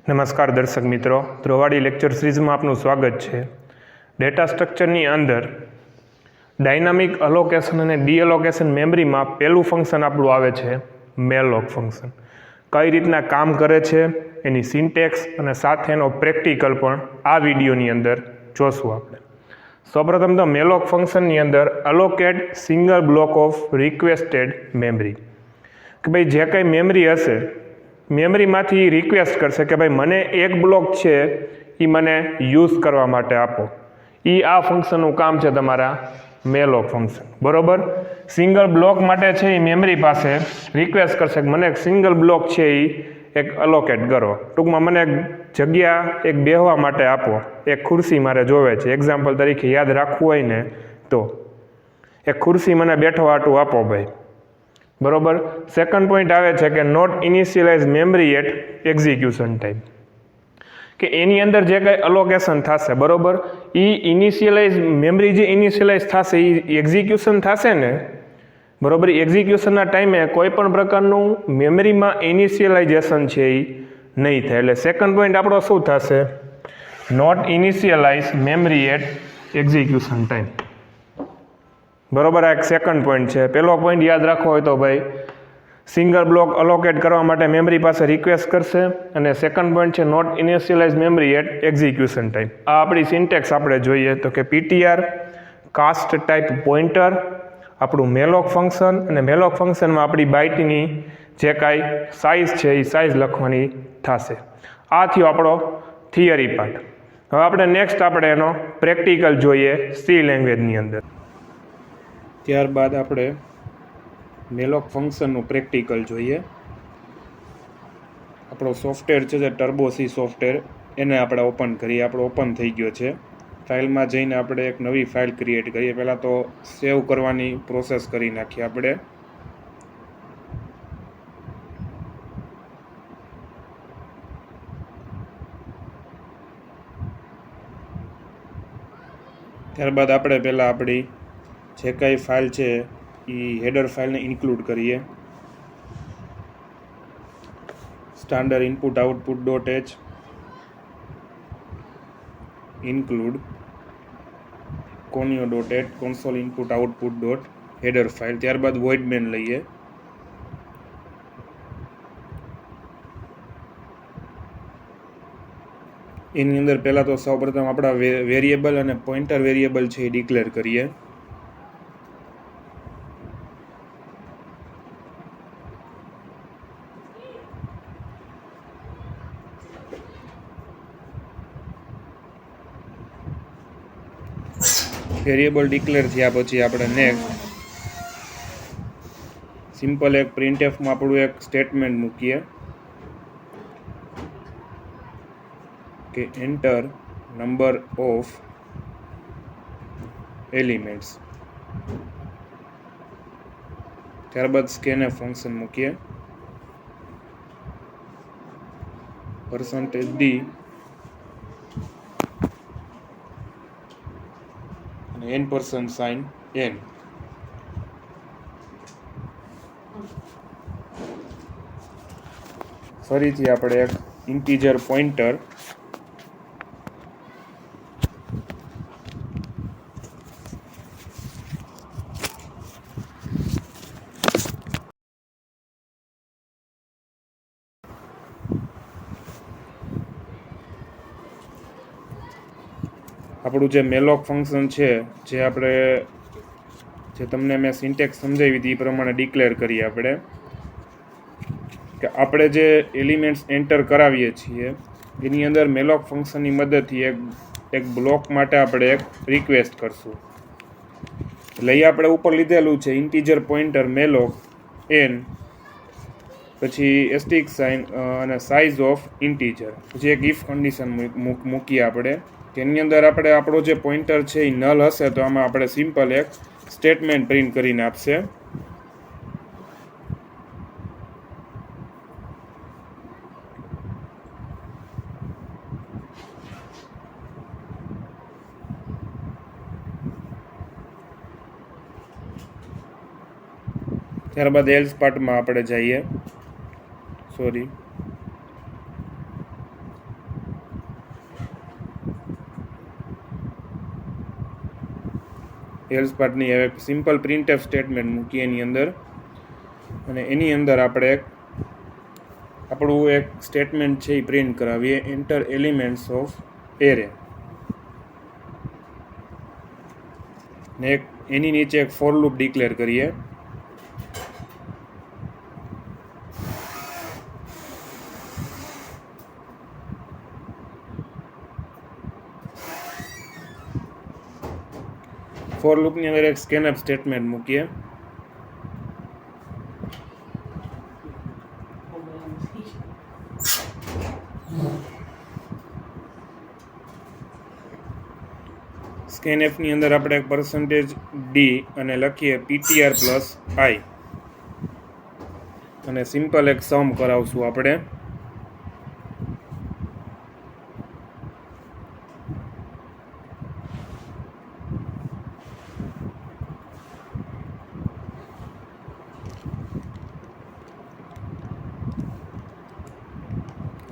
નમસ્કાર દર્શક મિત્રો, ધ્રુવાડી લેક્ચર સિરીઝમાં આપનું સ્વાગત છે. ડેટા સ્ટ્રક્ચરની અંદર ડાયનામિક અલોકેશન અને ડીએલોકેશન મેમરીમાં પહેલું ફંક્શન આપણું આવે છે મેલોક ફંક્શન. કઈ રીતના કામ કરે છે એની સિન્ટેક્સ અને સાથે એનો પ્રેક્ટિકલ પણ આ વિડીયોની અંદર જોશું આપણે. સૌપ્રથમ તો મેલોક ફંક્શનની અંદર allocate single block of requested memory, કે ભાઈ જે કંઈ મેમરી હશે મેમરીમાંથી રિક્વેસ્ટ કરશે કે ભાઈ મને એક બ્લોક છે એ મને યુઝ કરવા માટે આપો. એ આ ફંક્શનનું કામ છે તમારા મેલોક ફંક્શન, બરોબર. સિંગલ બ્લોક માટે છે એ મેમરી પાસે રિક્વેસ્ટ કરશે કે મને એક સિંગલ બ્લોક છે એ એક અલોકેટ કરો, ટૂંકમાં મને એક જગ્યા એક બેહવા માટે આપો, એક ખુરશી મારે જોવે છે. એક્ઝામ્પલ તરીકે યાદ રાખવું હોય ને તો એક ખુરશી મને બેઠવા હાટું આપો ભાઈ, બરોબર. સેકન્ડ પોઈન્ટ આવે છે કે not initialise memory at execution time, કે એની અંદર જે કંઈ અલોકેશન થશે, બરોબર, એ ઇનિશિયલાઇઝ મેમરી જે ઇનિશિયલાઇઝ થશે એ એક્ઝિક્યુશન થશે ને, બરોબર. એક્ઝિક્યુશનના ટાઈમે કોઈ પણ પ્રકારનું મેમરીમાં ઇનિશિયલાઇઝેશન છે એ નહીં થાય. એટલે સેકન્ડ પોઈન્ટ આપણો શું થશે? Not initialise memory at execution time, બરોબર. આ એક સેકન્ડ પોઈન્ટ છે. પહેલો પોઈન્ટ યાદ રાખવો હોય તો ભાઈ સિંગલ બ્લોક અલોકેટ કરવા માટે મેમરી પાસે રિક્વેસ્ટ કરશે, અને સેકન્ડ પોઈન્ટ છે not initialise memory at execution time. આ આપણી સિન્ટેક્સ આપણે જોઈએ તો કે પીટીઆર કાસ્ટ ટાઈપ પોઇન્ટર આપણું મેલોક ફંક્શન, અને મેલોક ફંક્શનમાં આપણી બાઇટની જે કાંઈ સાઇઝ છે એ સાઇઝ લખવાની થશે. આ થયો આપણો થિયરી પાર્ટ. હવે આપણે નેક્સ્ટ આપણે એનો પ્રેક્ટિકલ જોઈએ સી લેંગ્વેજની અંદર. ત્યારબાદ આપણે મેલોક ફંક્શનનું પ્રેક્ટિકલ જોઈએ. આપણો સોફ્ટવેર છે જે ટર્બો સી સોફ્ટવેર, એને આપણે ઓપન કરીએ. આપણો ઓપન થઈ ગયો છે. ફાઇલમાં જઈને આપણે એક નવી ફાઇલ ક્રિએટ કરીએ. પહેલાં તો સેવ કરવાની પ્રોસેસ કરી નાખીએ આપણે. ત્યારબાદ આપણે પહેલાં આપણી જે કાંઈ ફાઇલ છે એ હેડર ફાઇલને ઇન્ક્લુડ કરીએ. Standard input output dot H include conio dot H console input output dot header file. ત્યારબાદ વોઇડ મેન લઈએ. એની અંદર પહેલાં તો સૌપ્રથમ આપણા વેરિયેબલ અને પોઇન્ટર વેરિયેબલ છે એ ડિક્લેર કરીએ. વેરિયેબલ ડિક્લેર થયા પછી આપણે નેક્સ્ટ સિમ્પલ એક પ્રિન્ટએફમાં આપણું એક સ્ટેટમેન્ટ મૂકીએ કે એન્ટર નંબર ઓફ એલિમેન્ટ્સ. ત્યારબાદ સ્કેનએફ ફંક્શન મૂકીએ. %d n% sign n. ફરીથી આપણે એક ઇન્ટીજર પોઇન્ટર આપણું જે મેલોક ફંક્શન છે જે આપણે જે તમને મેં સિન્ટેક્સ સમજાવી હતી એ પ્રમાણે ડિક્લેર કરીએ આપણે કે આપણે જે એલિમેન્ટ્સ એન્ટર કરાવીએ છીએ એની અંદર મેલોક ફંક્શનની મદદથી એક બ્લોક માટે આપણે એક રિક્વેસ્ટ કરશું. એટલે એ આપણે ઉપર લીધેલું છે ઇન્ટીજર પોઇન્ટર મેલોક n, પછી એસ્ટિક સાઇન અને સાઇઝ ઓફ ઇન્ટીજર, પછી એક ઇફ કન્ડિશન મૂકીએ આપણે કે એની અંદર આપણે આપણો જે પોઇન્ટર છે એ નલ હશે તો આમાં આપણે સિમ્પલ એક સ્ટેટમેન્ટ પ્રિન્ટ કરીને આપશે. ત્યારબાદ એલ્સ પાર્ટમાં આપણે જઈએ. એલ્સ પાર્ટની હવે સિમ્પલ પ્રિન્ટએફ સ્ટેટમેન્ટ મૂકીએ એની અંદર, અને એની અંદર આપણે આપણું એક સ્ટેટમેન્ટ છે એ પ્રિન્ટ કરાવીએ, એન્ટર એલિમેન્ટ્સ ઓફ એરે, ને એની નીચે એક ફોર લૂપ ડિક્લેર કરીએ. ફોર લૂપની અંદર એક સ્કેનઅપ સ્ટેટમેન્ટ મૂકીએ. સ્કેનએફની અંદર આપણે એક %d અને લખીએ ptr પ્લસ i, અને સિમ્પલ એક સમ કરાવશું આપણે.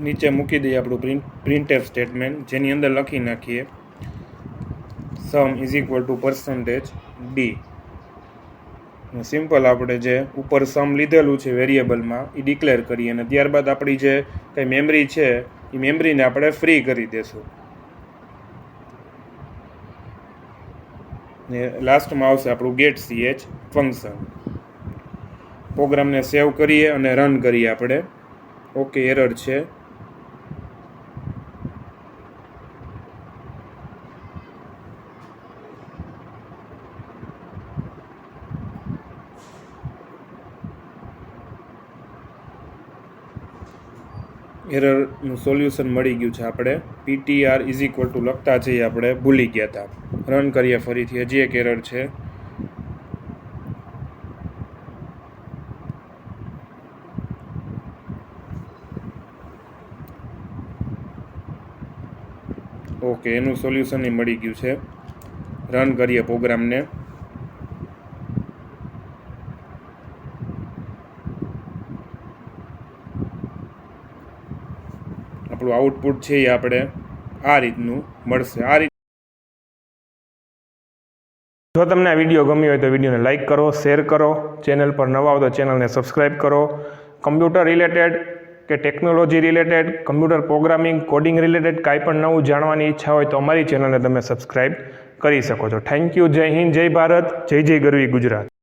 નીચે મૂકી દઈએ આપણું પ્રિન્ટએફ સ્ટેટમેન્ટ, જેની અંદર લખી નાખીએ sum is equal to %d. Simple આપણે જે ઉપર સમ લીધેલું છે વેરિયેબલમાં એ ડિક્લેર કરીએ, અને ત્યારબાદ આપણી જે કંઈ મેમરી છે એ મેમરીને આપણે ફ્રી કરી દેશું. ને લાસ્ટમાં આવશે આપણું ગેટ ch ફંક્શન. પ્રોગ્રામને સેવ કરીએ અને રન કરીએ આપણે. ઓકે, એરર છે. એરરનું સોલ્યુશન મળી ગયું છે. આપણે ptr ઇઝ ઇક્વલ ટુ લખતા જઈએ, આપણે ભૂલી ગયા હતા. રન કરીએ ફરીથી, હજી એક એરર છે. ઓકે, એનું સોલ્યુશન એ મળી ગયું છે. રન કરીએ પ્રોગ્રામને. આપણું આઉટપુટ છે એ આપણે આ રીતનું મળશે. જો તમને આ વિડીયો ગમ્યો હોય તો વિડીયોને લાઇક કરો, શેર કરો, ચેનલ પર નવા હો તો ચેનલને સબસ્ક્રાઈબ કરો. કમ્પ્યુટર રિલેટેડ કે technology related, computer programming, coding related કાંઈ પણ નવું જાણવાની ઈચ્છા હોય તો અમારી ચેનલને તમે સબસ્ક્રાઈબ કરી શકો છો. Thank you. જય હિન્દ, જય ભારત, જય જય ગરવી ગુજરાત.